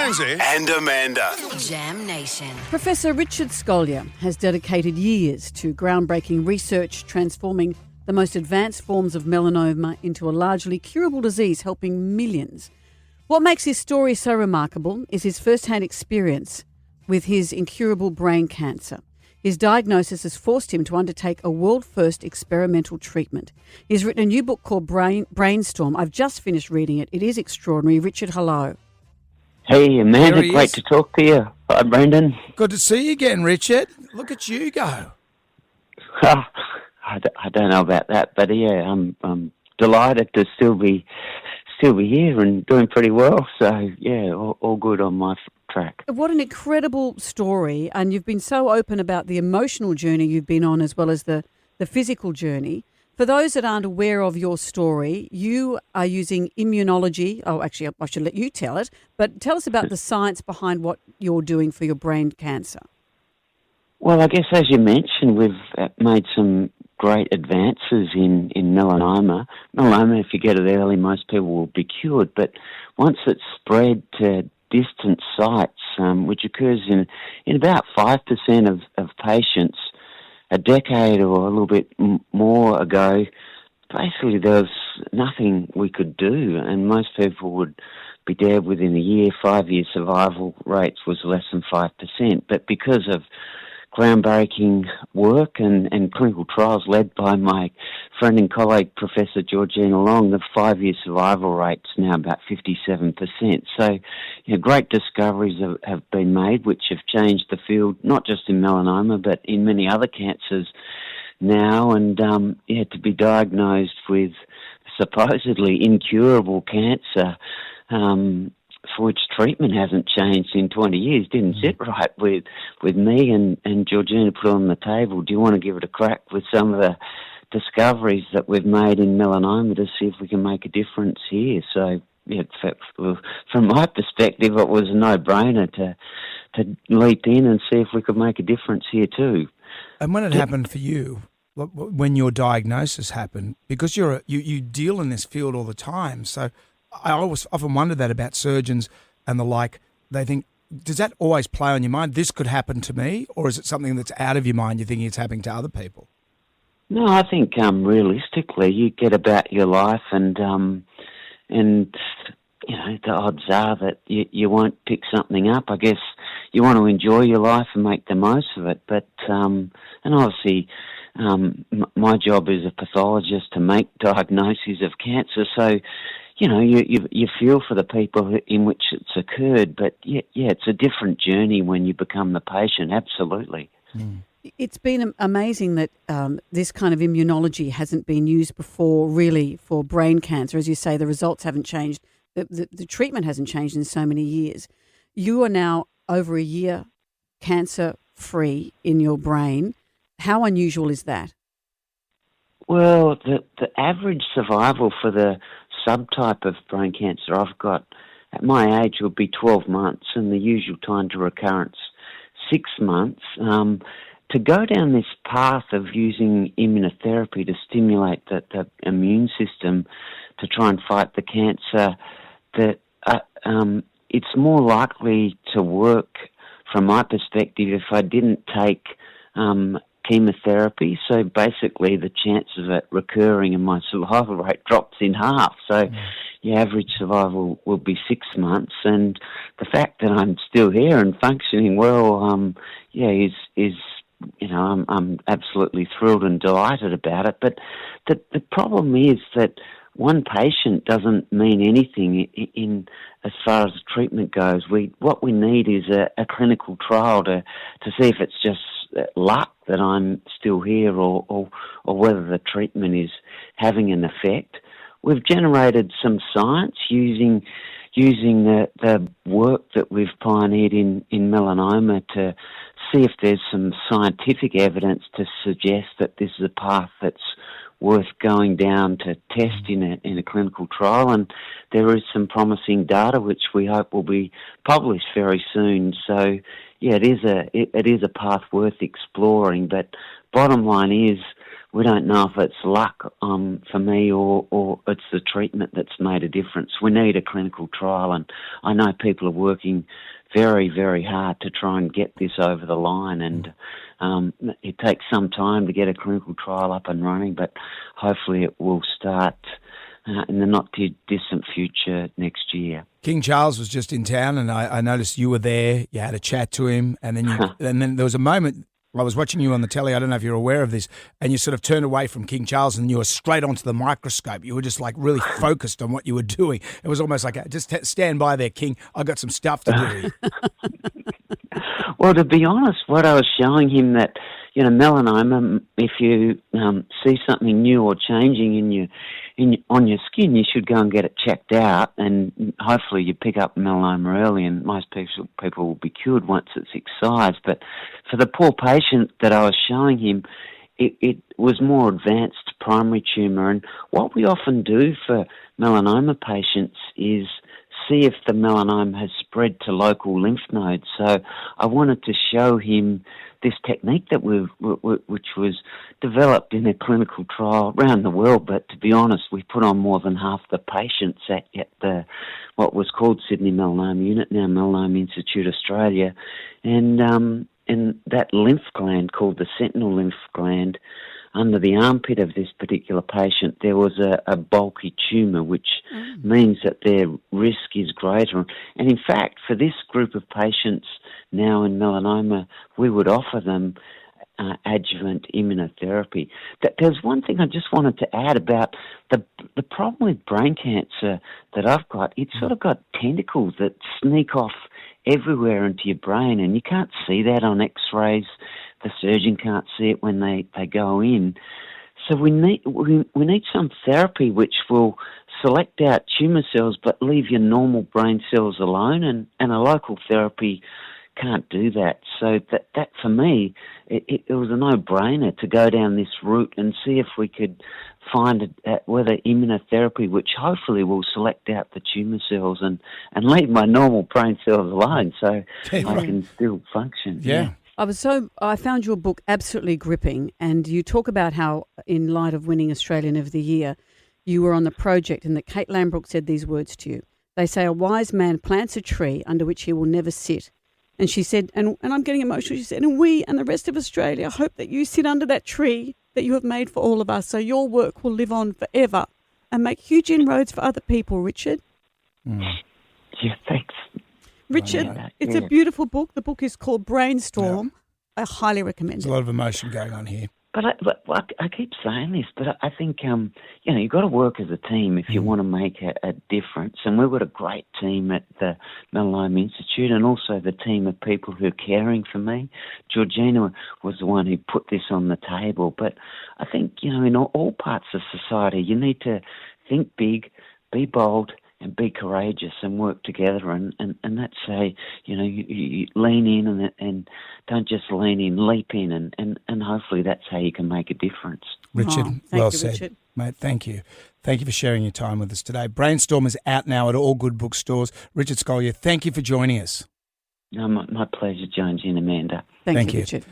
Jonesy and Amanda. Jam Nation. Professor Richard Scolyer has dedicated years to groundbreaking research transforming the most advanced forms of melanoma into a largely curable disease helping millions. What makes his story so remarkable is his first-hand experience with his incurable brain cancer. His diagnosis has forced him to undertake a world-first experimental treatment. He's written a new book called Brainstorm. I've just finished reading it. It is extraordinary. Richard, hello. Hey, Amanda, great to talk to you. Hi, Brendan. Good to see you again, Richard. Look at you go. I don't know about that, but yeah, I'm delighted to still be here and doing pretty well. So yeah, all good on my track. What an incredible story, and you've been so open about the emotional journey you've been on as well as the physical journey. For those that aren't aware of your story, you are using immunology. Oh, actually, I should let you tell it, but tell us about the science behind what you're doing for your brain cancer. Well, I guess as you mentioned, we've made some great advances in melanoma. Melanoma, if you get it early, most people will be cured, but once it's spread to distant sites, which occurs in about 5% of patients, a decade or a little bit more ago, basically there was nothing we could do, and most people would be dead within a year. 5-year survival rates was less than 5%, but because of groundbreaking work and clinical trials led by my friend and colleague, Professor Georgina Long, the 5-year survival rate's now about 57%. So, great discoveries have been made which have changed the field, not just in melanoma, but in many other cancers now. And, to be diagnosed with supposedly incurable cancer, for which treatment hasn't changed in 20 years, didn't sit right with me, and Georgina put on the table, do you want to give it a crack with some of the discoveries that we've made in melanoma to see if we can make a difference here? So, from my perspective, it was a no-brainer to leap in and see if we could make a difference here too. And when it happened for you, when your diagnosis happened, because you deal in this field all the time, so I always often wonder that about surgeons and the like. They think, does that always play on your mind? This could happen to me, or is it something that's out of your mind? You're thinking it's happening to other people? No, I think realistically, you get about your life, and the odds are that you won't pick something up. I guess you want to enjoy your life and make the most of it. But and obviously, my job is a pathologist to make diagnoses of cancer, so. You feel for the people in which it's occurred, but yeah, it's a different journey when you become the patient, absolutely. Mm. It's been amazing that this kind of immunology hasn't been used before, really, for brain cancer. As you say, the results haven't changed. The treatment hasn't changed in so many years. You are now over a year cancer-free in your brain. How unusual is that? Well, the average survival for the subtype of brain cancer I've got at my age would be 12 months, and the usual time to recurrence 6 months. To go down this path of using immunotherapy to stimulate the immune system to try and fight the cancer, it's more likely to work from my perspective if I didn't take chemotherapy. So basically the chances of it recurring and my survival rate drops in half. So your average survival will be 6 months, and the fact that I'm still here and functioning well, I'm absolutely thrilled and delighted about it. But the problem is that one patient doesn't mean anything in as far as treatment goes. What we need is a clinical trial to see if it's just luck that I'm still here or whether the treatment is having an effect. We've generated some science using the work that we've pioneered in melanoma to see if there's some scientific evidence to suggest that this is a path that's worth going down to test in a clinical trial, and there is some promising data which we hope will be published very soon. So, yeah, it is a path worth exploring. But bottom line is, we don't know if it's luck for me or it's the treatment that's made a difference. We need a clinical trial, and I know people are working very, very hard to try and get this over the line, and it takes some time to get a clinical trial up and running, but hopefully it will start in the not-too-distant future next year. King Charles was just in town, and I noticed you were there. You had a chat to him, and then and then there was a moment. I was watching you on the telly. I don't know if you're aware of this, and you sort of turned away from King Charles, and you were straight onto the microscope. You were just like really focused on what you were doing. It was almost like, just stand by there, King. I got some stuff to do. Well, to be honest, what I was showing him that, melanoma, if you see something new or changing on your skin, you should go and get it checked out, and hopefully you pick up melanoma early, and most people will be cured once it's excised. But for the poor patient that I was showing him, it was more advanced primary tumour, and what we often do for melanoma patients is see if the melanoma has spread to local lymph nodes. So I wanted to show him this technique that which was developed in a clinical trial around the world. But to be honest, we put on more than half the patients at the what was called Sydney Melanoma Unit, now Melanoma Institute Australia, and that lymph gland called the sentinel lymph gland, under the armpit of this particular patient, there was a bulky tumour, which means that their risk is greater. And in fact, for this group of patients now in melanoma, we would offer them adjuvant immunotherapy. There's one thing I just wanted to add about the problem with brain cancer that I've got. It's sort of got tentacles that sneak off everywhere into your brain, and you can't see that on X-rays. The surgeon can't see it when they go in. So we need some therapy which will select out tumour cells but leave your normal brain cells alone, and a local therapy can't do that. So that for me, it was a no-brainer to go down this route and see if we could find whether immunotherapy, which hopefully will select out the tumour cells and leave my normal brain cells alone, so I can still function. Yeah. I found your book absolutely gripping, and you talk about how, in light of winning Australian of the Year, you were on the project, and that Kate Lambrook said these words to you. They say, "A wise man plants a tree under which he will never sit." And she said, and I'm getting emotional, she said, "And we and the rest of Australia hope that you sit under that tree that you have made for all of us, so your work will live on forever and make huge inroads for other people," Richard. Yeah, thanks. Richard, it's a beautiful book. The book is called Brainstorm. Yeah. I highly recommend it. There's a lot of emotion going on here. But I keep saying this, but I think, you've got to work as a team if you want to make a difference. And we've got a great team at the Melanoma Institute, and also the team of people who are caring for me. Georgina was the one who put this on the table. But I think, in all parts of society, you need to think big, be bold, and be courageous and work together, and that's you lean in and don't just lean in, leap in, and hopefully that's how you can make a difference. Richard, well said. Richard. Mate, thank you. Thank you for sharing your time with us today. Brainstorm is out now at all good bookstores. Richard Scolyer, thank you for joining us. No, my pleasure, Jonesy and Amanda. Thank you, Richard.